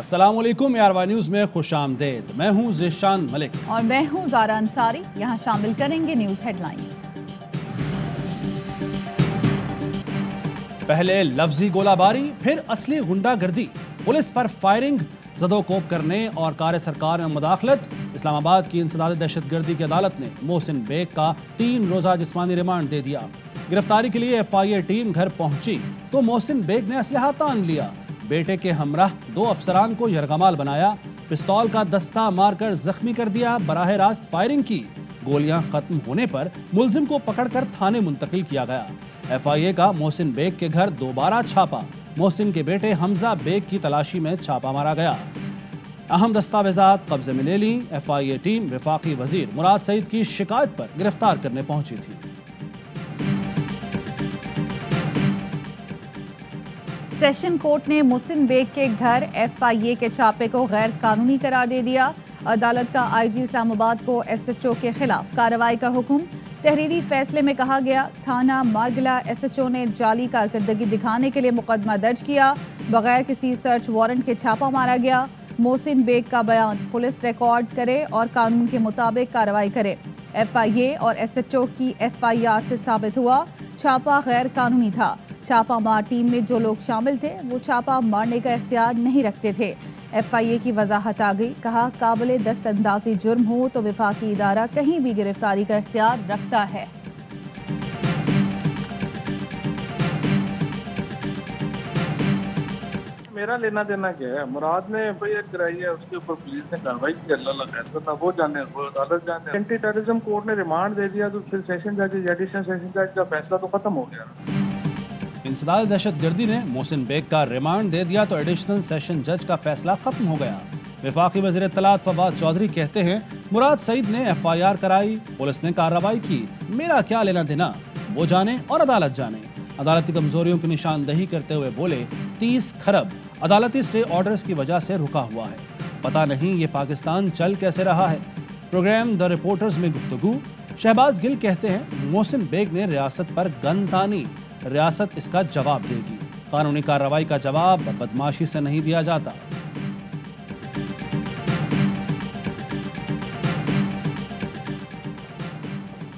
अस्सलाम वालेकुम यारवा न्यूज़ में खुश आमदेद। मैं हूँ ज़ीशान मलिक और मैं हूँ ज़ारा अंसारी। यहाँ शामिल करेंगे न्यूज़ हेडलाइंस। पहले लफ्जी गोलाबारी, फिर असली गुंडागर्दी, पुलिस पर फायरिंग, ज़दोकोब करने और कार्य सरकार में मुदाखलत। इस्लामाबाद की इंसदाद दहशतगर्दी की अदालत ने मोहसिन बेग का 3 रोज़ा जिस्मानी रिमांड दे दिया। गिरफ्तारी के लिए FIA टीम घर पहुंची तो मोहसिन बेग ने असलहा तान लिया। बेटे के हमराह 2 अफसरान को यरगमाल बनाया, पिस्तौल का दस्ता मारकर जख्मी कर दिया, बराह रास्त फायरिंग की। गोलियां खत्म होने पर मुलजिम को पकड़कर थाने मुंतकिल किया गया। FIA का मोहसिन बेग के घर दोबारा छापा, मोहसिन के बेटे हमजा बेग की तलाशी में छापा मारा गया। अहम दस्तावेजात कब्जे में ले ली। FIA टीम वफाकी वजीर मुराद सईद की शिकायत पर गिरफ्तार करने पहुंची थी। सेशन कोर्ट ने मोहसिन बेग के घर FIA के छापे को गैर कानूनी करार दे दिया। अदालत का IG इस्लामाबाद को SHO के खिलाफ कार्रवाई का हुक्म। तहरीरी फैसले में कहा गया, थाना मारगला SHO ने जाली कारकर्दगी दिखाने के लिए मुकदमा दर्ज किया, बगैर किसी सर्च वारंट के छापा मारा गया। मोहसिन बेग का बयान पुलिस रिकॉर्ड करे और कानून के मुताबिक कार्रवाई करे। FIA और SHO की FIR से साबित हुआ छापा गैर कानूनी था। छापा मार टीम में जो लोग शामिल थे वो छापा मारने का इख्तियार नहीं रखते थे। FIA की वजाहत आ गई, कहा काबिल दस्तअंदाजी जुर्म हो तो वफाकी इदारा कहीं भी गिरफ्तारी का इख्तियार रखता है। मेरा लेना देना क्या है? मुराद ने FIR कराई है, उसके ऊपर पुलिस ने कार्रवाई की, अल्लाह खैर था, वो जाने, वो अदालत जाने। एंटी टेररिज्म कोर्ट ने रिमांड दे दिया तो फिर सेशन जज, एडिशनल सेशन जज का फैसला तो खत्म हो गया। इंसदाद दहशतगर्दी ने मोहसिन बेग का रिमांड दे दिया तो एडिशनल सेशन जज का फैसला खत्म हो गया। वफाकी वज़ीर इत्तलात फवाद चौधरी कहते हैं, मुराद सईद ने FIR कराई, पुलिस ने कार्रवाई की, मेरा क्या लेना देना, वो जाने और अदालत जाने। अदालती कमजोरियों की निशानदही करते हुए बोले, 30 खरब अदालती स्टे ऑर्डर्स की वजह से रुका हुआ है, पता नहीं ये पाकिस्तान चल कैसे रहा है। प्रोग्राम द रिपोर्टर्स में गुफ्तगू। शहबाज गिल कहते हैं, मोहसिन बेग ने रियासत पर गन तानी, रियासत इसका जवाब देगी। कानूनी कार्रवाई का जवाब बदमाशी से नहीं दिया जाता।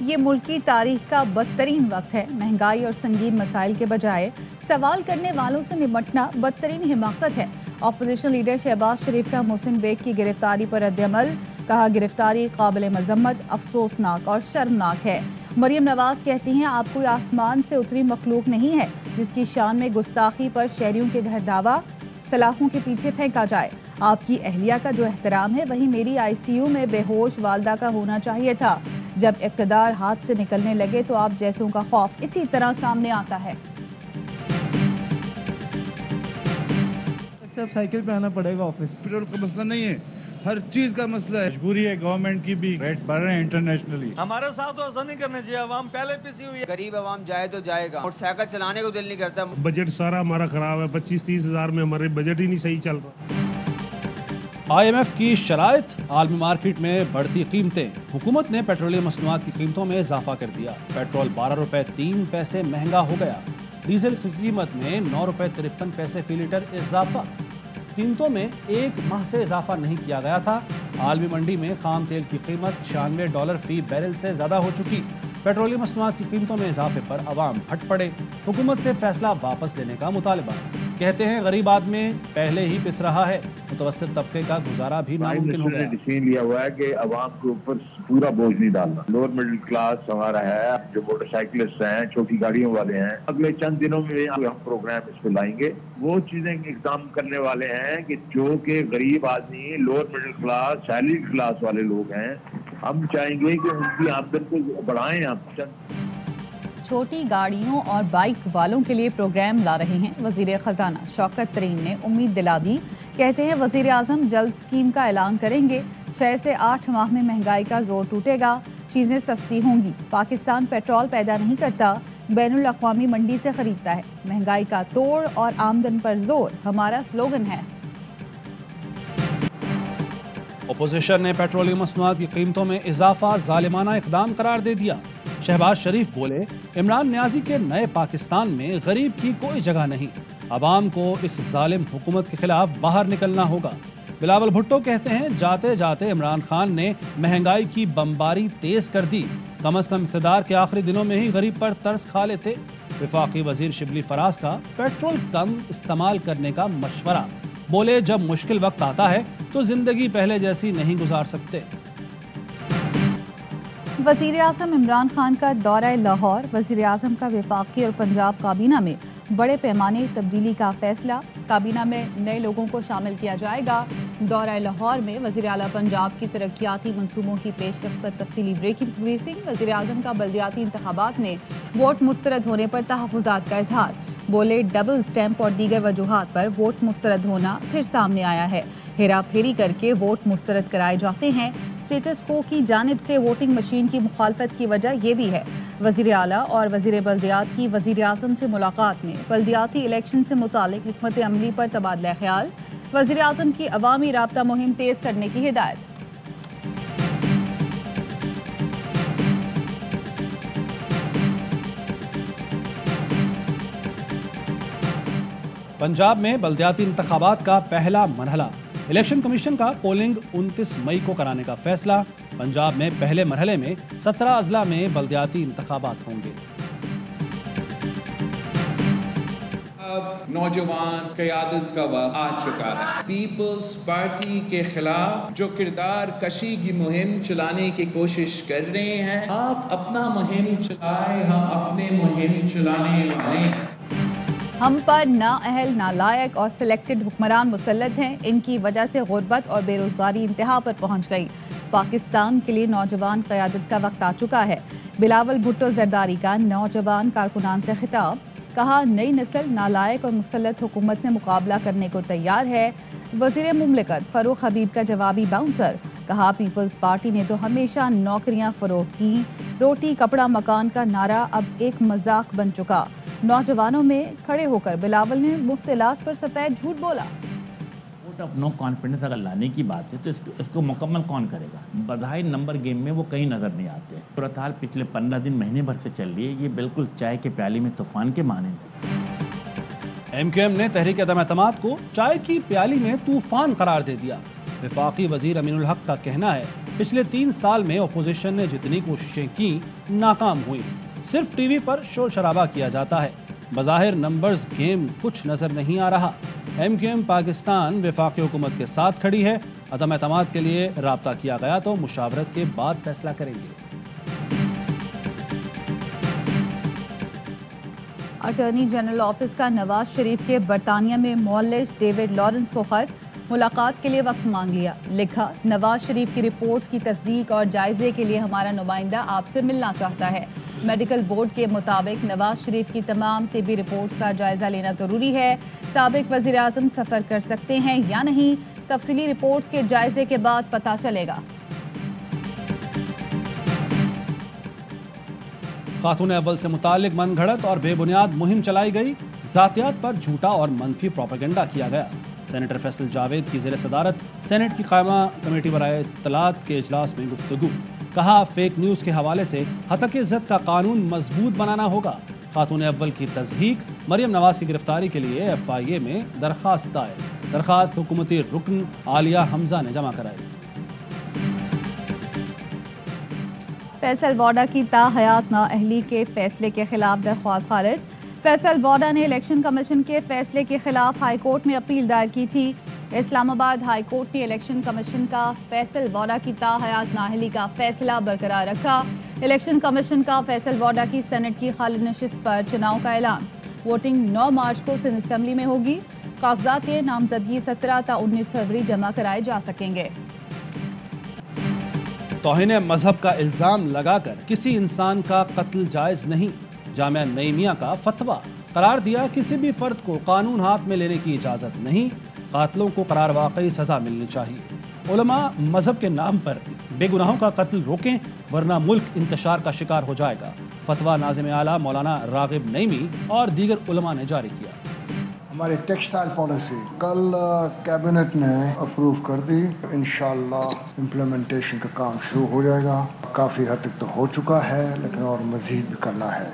ये मुल्क की तारीख का बदतरीन वक्त है। महंगाई और संगीन मसाइल के बजाय सवाल करने वालों से निपटना बदतरीन हिमाकत है। अपोजिशन लीडर शहबाज शरीफ का मोहसिन बेग की गिरफ्तारी पर रद्द-ए-अमल, कहा गिरफ्तारी काबिल मजम्मत, अफसोसनाक और शर्मनाक है। मरियम नवाज कहती हैं, आप कोई आसमान से उतरी मखलूक नहीं है जिसकी शान में गुस्ताखी पर शहरियों के घर दावा सलाखों के पीछे फेंका जाए। आपकी अहलिया का जो एहतराम है वही मेरी ICU में बेहोश वालदा का होना चाहिए था। जब इक़्तिदार हाथ से निकलने लगे तो आप जैसों का खौफ इसी तरह सामने आता है। अब साइकिल पे आना पड़ेगा ऑफिस। पेट्रोल का मसला नहीं है, हर चीज का मसला है। मजबूरी है, गवर्नमेंट की भी रेट बढ़ रहे हैं इंटरनेशनली। हमारे साथ तो ऐसा नहीं करना चाहिए, अवाम पहले पिसी हुई है। गरीब अवाम जाए तो जाएगा, मोटरसाइकिल चलाने को दिल नहीं करता। बजट सारा हमारा खराब है, 25-30 हज़ार में हमारे बजट ही नहीं सही चल रहा। IMF की शराइत, आलमी मार्केट में बढ़ती कीमतें। हुकूमत ने पेट्रोलियम मसनूआत की कीमतों में इजाफा कर दिया। पेट्रोल 12 रुपए 3 पैसे महंगा हो गया। डीजल की कीमत में 9 रुपए 53 पैसे फी लीटर इजाफा। कीमतों में 1 माह से इजाफा नहीं किया गया था। आलमी मंडी में खाम तेल की कीमत $96 फी बैरल से ज़्यादा हो चुकी। पेट्रोलियम मसनूआत की कीमतों में इजाफे पर अवाम फट पड़े। हुकूमत से फैसला वापस लेने का मुतालबा। कहते हैं, गरीब आदमी पहले ही पिस रहा है, मुतवस्सित तबके का गुजारा भी नामुमकिन हो गया। डिसीजन लिया हुआ है कि अवाम के ऊपर पूरा बोझ नहीं डालना। लोअर मिडिल क्लास हमारा है, जो मोटरसाइकिलिस्ट हैं, छोटी गाड़ियों वाले हैं, अगले चंद दिनों में हम प्रोग्राम इस पे लाएंगे। वो चीजें इकदाम करने वाले हैं कि जो कि गरीब आदमी, lower middle class, salary class वाले लोग हैं, हम चाहेंगे कि उनकी आमदन को बढ़ाएं। हम छोटी गाड़ियों और बाइक वालों के लिए प्रोग्राम ला रहे हैं वजीर खजाना शौकत तरीन ने उम्मीद दिला दी। कहते हैं, वजीर आजम जल्द स्कीम का ऐलान करेंगे। 6 से 8 माह में महंगाई का जोर टूटेगा, चीज़ें सस्ती होंगी। पाकिस्तान पेट्रोल पैदा नहीं करता, बैनुल अक़वामी मंडी से खरीदता है। महंगाई का तोड़ और आमदन पर जोर हमारा स्लोगन है। अपोजिशन ने पेट्रोलियम मसनूआत की कीमतों में इजाफा जालिमाना इकदाम करार दे दिया। शहबाज शरीफ बोले, इमरान नियाजी के नए पाकिस्तान में गरीब की कोई जगह नहीं। عوام کو اس ظالم حکومت کے خلاف باہر نکلنا ہوگا۔ بلاول بھٹو کہتے ہیں جاتے جاتے عمران خان نے مہنگائی کی بمباری تیز کر دی، کم از کم اقتدار کے آخری دنوں میں ہی غریب پر ترس کھا لیتے۔ وفاقی وزیر شبلی فراز کا پیٹرول کم استعمال کرنے کا مشورہ، بولے جب مشکل وقت آتا ہے تو زندگی پہلے جیسی نہیں گزار سکتے۔ وزیر اعظم عمران خان کا دورہ لاہور، وزیر اعظم کا وفاقی اور پنجاب کابینہ میں بڑے پیمانے تبدیلی کا فیصلہ، کابینہ میں نئے لوگوں کو شامل کیا جائے گا۔ دورہ لاہور میں وزیر اعلیٰ پنجاب کی ترقیاتی منصوبوں کی پیش رفت پر تفصیلی بریفنگ۔ وزیر اعظم کا بلدیاتی انتخابات میں ووٹ مسترد ہونے پر تحفظات کا اظہار، بولے ڈبل سٹیمپ اور دیگر وجوہات پر ووٹ مسترد ہونا پھر سامنے آیا ہے، ہیرا پھیری کر کے ووٹ مسترد کرائے جاتے ہیں۔ اسٹیٹس کو کی جانب سے ووٹنگ مشین کی مخالفت کی وجہ یہ بھی ہے۔ وزیر اعلیٰ اور وزیر بلدیات کی وزیر اعظم سے ملاقات میں بلدیاتی الیکشن سے متعلق حکمت عملی پر تبادلہ خیال، وزیر اعظم کی عوامی رابطہ مہم تیز کرنے کی ہدایت۔ پنجاب میں بلدیاتی انتخابات کا پہلا مرحلہ، الیکشن کمیشن کا پولنگ 29 مئی کو کرانے کا فیصلہ۔ پنجاب میں پہلے مرحلے میں 17 اضلاع میں بلدیاتی انتخابات ہوں گے۔ اب نوجوان قیادت کا وقت آ چکا ہے۔ پیپلز پارٹی کے خلاف جو کردار کشی کی مہم چلانے کی کوشش کر رہے ہیں، آپ اپنا مہم چلائیں، ہم اپنے مہم چلانے والے ہیں۔ ہم پر نااہل، نالائق اور سلیکٹڈ حکمران مسلط ہیں، ان کی وجہ سے غربت اور بے روزگاری انتہا پر پہنچ گئی۔ پاکستان کے لیے نوجوان قیادت کا وقت آ چکا ہے۔ بلاول بھٹو زرداری کا نوجوان کارکنان سے خطاب، کہا نئی نسل نالائق اور مسلط حکومت سے مقابلہ کرنے کو تیار ہے۔ وزیر مملکت فاروق حبیب کا جوابی باؤنسر، کہا پیپلز پارٹی نے تو ہمیشہ نوکریاں فروغ کی، روٹی کپڑا مکان کا نعرہ اب ایک مذاق بن چکا۔ نوجوانوں میں کھڑے ہو کر بلاول نے مفت علاج پر سفید جھوٹ بولا۔ ووٹ آف نو کانفیڈنس اگر لانے کی بات ہے تو اس کو مکمل کون کرے گا؟ بظاہر نمبر گیم میں وہ کہیں نظر نہیں آتے۔ صورتحال پچھلے 15 دن مہینے بھر سے چل رہی ہے، یہ بالکل چائے کے پیالے میں طوفان کے مانند ہے۔ ایم کیو ایم نے تحریک عدم اعتماد کو چائے کی پیالی میں طوفان قرار دے دیا۔ وفاقی وزیر امین الحق کا کہنا ہے پچھلے 3 سال میں اپوزیشن نے جتنی کوششیں کی ناکام ہوئی، صرف ٹی وی پر شور شرابہ کیا جاتا ہے، بظاہر نمبرز گیم کچھ نظر نہیں آ رہا۔ ایم کیو ایم پاکستان وفاقی حکومت کے ساتھ کھڑی ہے، عدم اعتماد کے لیے رابطہ کیا گیا تو مشاورت کے بعد فیصلہ کریں گے۔ اٹارنی جنرل آفس کا نواز شریف کے برطانیہ میں معلج ڈیوڈ لارنس کو خط، ملاقات کے لیے وقت مانگ لیا، لکھا نواز شریف کی رپورٹس کی تصدیق اور جائزے کے لیے ہمارا نمائندہ آپ سے ملنا چاہتا ہے۔ میڈیکل بورڈ کے مطابق نواز شریف کی تمام طبی رپورٹس کا جائزہ لینا ضروری ہے۔ سابق وزیر اعظم سفر کر سکتے ہیں یا نہیں، تفصیلی رپورٹس کے جائزے کے بعد پتہ چلے گا۔ خاتون اول سے متعلق من گھڑت اور بے بنیاد مہم چلائی گئی، ذاتیات پر جھوٹا اور منفی پروپیگنڈا کیا گیا۔ سینیٹر فیصل جاوید کی زیر صدارت سینٹ کی قائمہ کمیٹی برائے اطلاعات کے اجلاس میں گفتگو، کہا فیک نیوز کے حوالے سے ہتک عزت کا قانون مضبوط بنانا ہوگا۔ خاتون اول کی تصدیق، مریم نواز کی گرفتاری کے لیے ایف آئی اے میں درخواست دائر، درخواست حکومتی رکن عالیہ حمزہ نے جمع کرائی۔ فیصل واڈا کی تاحیات نااہلی کے فیصلے کے خلاف درخواست خارج۔ فیصل واڈا نے الیکشن کمیشن کے فیصلے کے خلاف ہائی کورٹ میں اپیل دائر کی تھی۔ اسلام آباد ہائی کورٹ نے الیکشن کمیشن کا فیصل واڈا کی تاحیات نااہلی کا فیصلہ برقرار رکھا۔ الیکشن کمیشن کا فیصل واڈا کی سینٹ کی خالی نشست پر چناؤ کا اعلان۔ ووٹنگ 9 مارچ کو سندھ اسمبلی میں ہوگی۔ کاغذات کے نامزدگی 17 تا 19 فروری جمع کرائے جا سکیں گے۔ توہین مذہب کا الزام لگا کر کسی انسان کا قتل جائز نہیں، جامعہ نعیمیہ کا فتویٰ، قرار دیا کسی بھی فرد کو قانون ہاتھ میں لینے کی اجازت نہیں، قاتلوں کو قرار واقعی سزا ملنی چاہیے۔ علماء مذہب کے نام پر بے گناہوں کا قتل روکیں ورنہ ملک انتشار کا شکار ہو جائے گا، فتویٰ ناظم اعلیٰ مولانا راغب نعیمی اور دیگر علماء نے جاری کیا۔ ہماری ٹیکسٹائل پالیسی کل کیبنٹ نے اپروو کر دی، انشاءاللہ امپلیمنٹیشن کا کام شروع ہو جائے گا۔ کافی حد تک تو ہو چکا ہے لیکن اور مزید بھی کرنا ہے۔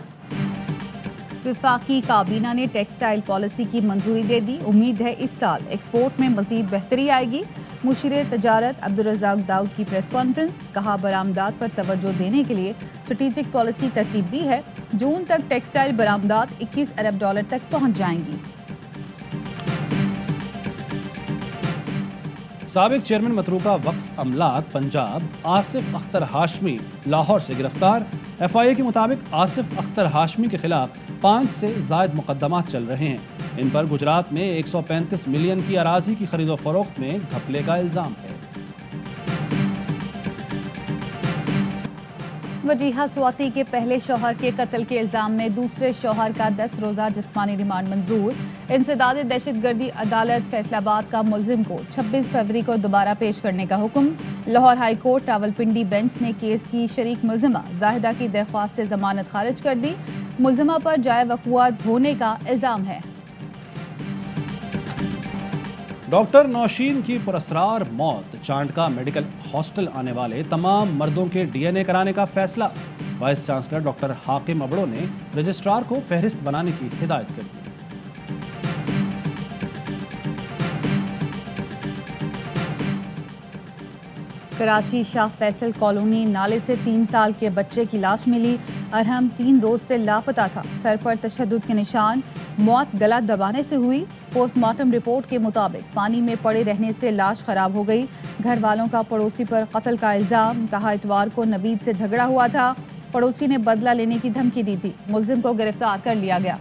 वफाकी काबीना ने टेक्सटाइल पॉलिसी की मंजूरी दे दी। उम्मीद है इस साल एक्सपोर्ट में मजीद बेहतरी आएगी। मुशीर तजारत अब्दुर्रज़ाक दाऊद की प्रेस कॉन्फ्रेंस, कहा बरामदात पर तवज्जो देने के लिए स्ट्रेटेजिक पॉलिसी तरतीब दी है। जून तक टेक्सटाइल बरामदात $21 अरब तक पहुंच जाएंगी। साबिक चेयरमैन मतरूका वक्फ अमलाक पंजाब आसिफ अख्तर हाशमी लाहौर से गिरफ्तार। FIA के मुताबिक आसिफ अख्तर हाशमी के खिलाफ 5 से ज़ायद मुकदमात चल रहे हैं। इन पर गुजरात में 135 मिलियन की अराजी की खरीदो फरोख्त में घपले का इल्ज़ाम है। वजीहा स्वाति के पहले शौहर के कत्ल के इल्जाम में दूसरे शौहर का 10 रोज़ा जिस्मानी रिमांड मंजूर। इंसदाद दहशतगर्दी अदालत फैसलाबाद का मुल्जिम को 26 फरवरी को दोबारा पेश करने का हुक्म। Lahore high court Rawalpindi bench ने केस की शरीक मुल्जिमा जाहिदा की दरख्वास्त से जमानत खारिज कर दी। मुल्जिमा पर जाए वक़ुआ धोने का इल्जाम है। डॉक्टर नौशीन की पुरस्रार मौत, चांडका मेडिकल हॉस्टल आने वाले तमाम मर्दों के DNA कराने का फैसला। वाइस चांसलर डॉक्टर हाकिम अबड़ो ने रजिस्ट्रार को फहरिस्त बनाने की हिदायत कर दी। कराची शाह फैसल कॉलोनी नाले से 3 साल के बच्चे की लाश मिली। अरहम 3 रोज से लापता था। सर पर तशद्दुद के निशान, मौत गला दबाने से हुई। पोस्टमार्टम रिपोर्ट के मुताबिक पानी में पड़े रहने से लाश खराब हो गई। घर वालों का पड़ोसी पर कत्ल का इल्जाम, कहा इतवार को नवीद से झगड़ा हुआ था। पड़ोसी ने बदला लेने की धमकी दी थी। मुल्जिम को गिरफ्तार कर लिया गया।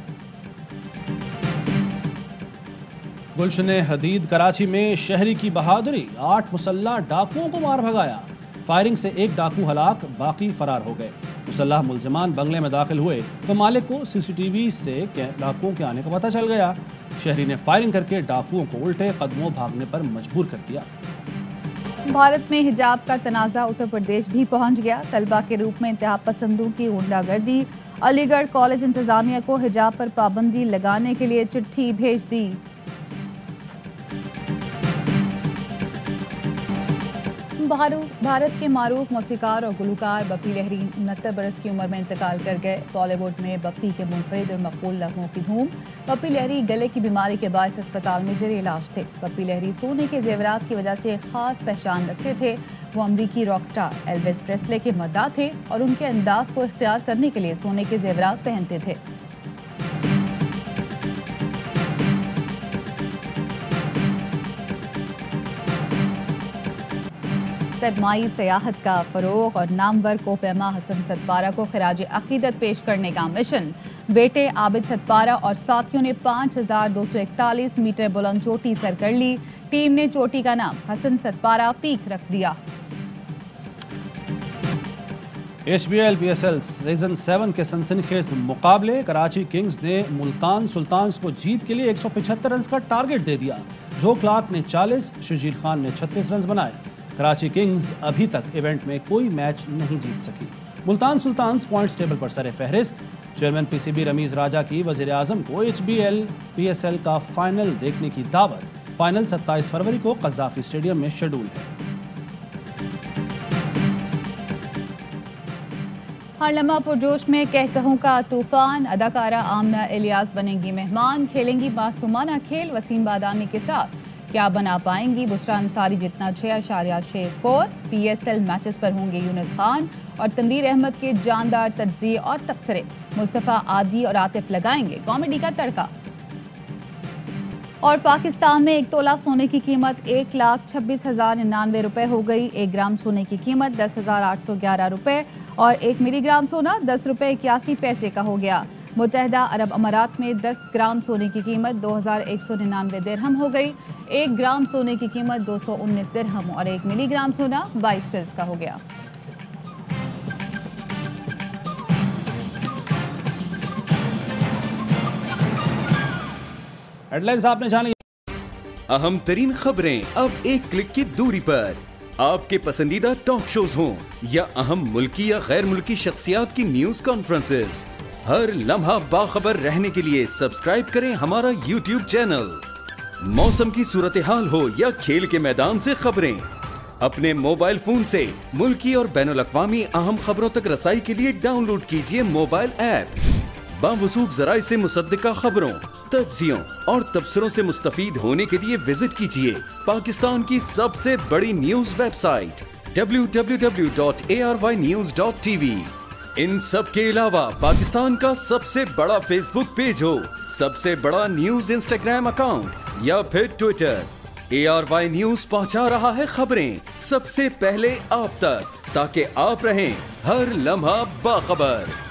गुलशन हदीद कराची में शहरी की बहादुरी, 8 मुसल्लाह डाकुओं को मार भगाया। फायरिंग से 1 डाकू हलाक, बाकी फरार हो गए। मुसल्लाह मुल्जिमान बंगले में दाखिल हुए तो मालिक को CCTV से डाकुओं के आने का पता चल गया। शहरी ने फायरिंग करके डाकुओं को उल्टे कदमों भागने पर मजबूर कर दिया। भारत में हिजाब का तनाज़ा उत्तर प्रदेश भी पहुंच गया। तलबा के रूप में इंतहा पसंदों की गुंडागर्दी। अलीगढ़ कॉलेज इंतजामिया को हिजाब पर पाबंदी लगाने के लिए चिट्ठी भेज दी। भारत के मारूफ मौसीकार और गुलकार बप्पी लहरी 69 बरस की उम्र में इंतकाल कर गए। बॉलीवुड में बप्पी के मुनफरिद और मकबूल नगमों की धूम। बप्पी लहरी गले की बीमारी के बायस अस्पताल में जेर इलाज थे। बप्पी लहरी सोने के जेवरात की वजह से एक खास पहचान रखते थे। वो अमरीकी रॉक स्टार एल्विस प्रेस्ले के मद्दाह थे और उनके अंदाज को इख्तियार करने के लिए सोने के जेवरात पहनते थे। सरमाई सियाहत का फरोग और नामवर कोपैमा हसन सतपारा को खिराज अकीदत पेश करने का मिशन। बेटे आबिद सतपारा और साथियों ने 5241 मीटर बुलंद चोटी सर कर ली। टीम ने चोटी का नाम हसन सतपारा पीक रख दिया। HBL PSL सीजन 7 के सनसनीखेज मुकाबले, कराची किंग्स ने मुल्तान सुल्तान्स को जीत के लिए 175 रन का टारगेट दे दिया। जो क्लार्क ने 40, शर्जील खान ने 36 रन बनाए। कराची किंग्स अभी तक इवेंट में कोई मैच नहीं जीत सकी। मुल्तान सुल्तान्स पॉइंट्स टेबल पर सरे फहरिस्त। चेयरमैन PCB रमीज राजा की वज़ीर आज़म को HBL PSL का फाइनल देखने की दावत। फाइनल 27 फरवरी को कज़ाफी स्टेडियम में शेड्यूल है। हर लम्हा पुरजोश में कहकहों का तूफान। अदाकारा आमना इलियास बनेंगी मेहमान, खेलेंगी मासूमाना खेल वसीम बादामी के साथ। क्या बना पाएंगी बुशरा अंसारी जितना 6.6 स्कोर। PSL मैचेस पर होंगे यूनुस खान और तनवीर अहमद के जानदार तज्ज़िये और तबसरे। मुस्तफ़ा आदि और आतिफ लगाएंगे कॉमेडी का तड़का। और पाकिस्तान में 1 तोला सोने की कीमत 1,26,099 रुपए हो गई। 1 ग्राम सोने की कीमत 10,811 रुपए और 1 मिलीग्राम सोना 10 रुपए 81 पैसे का हो गया। मुत्तहदा अरब अमारात में 10 ग्राम सोने की कीमत 2,199 दिरहम हो गई। 1 ग्राम सोने की कीमत 219 दिरहम और 1 मिलीग्राम सोना 22 फिल्स का हो गया। हेडलाइंस आपने जानी। अहम तरीन खबरें अब एक क्लिक की दूरी पर। आपके पसंदीदा टॉक शोज हों या अहम मुल्की या गैर मुल्की शख्सियात की न्यूज कॉन्फ्रेंसेस, हर लम्हा बाखबर रहने के लिए सब्सक्राइब करें हमारा YouTube चैनल। मौसम की सूरत हाल हो या खेल के मैदान से खबरें, अपने मोबाइल फोन से मुल्की और बैनुल अक़वामी अहम खबरों तक रसाई के लिए डाउनलोड कीजिए मोबाइल ऐप बावसूख ज़राए से मुसद्दिका खबरों, तज्ज़ियों और तबसरों से मुस्तफीद होने के लिए विजिट कीजिए पाकिस्तान की सबसे बड़ी न्यूज वेबसाइट www.arYnews.tv। इन सब के अलावा पाकिस्तान का सबसे बड़ा फेसबुक पेज हो, सबसे बड़ा न्यूज इंस्टाग्राम अकाउंट या फिर ट्विटर, ARY न्यूज पहुंचा रहा है खबरें सबसे पहले आप तक, ताकि आप रहें हर लम्हा बाखबर।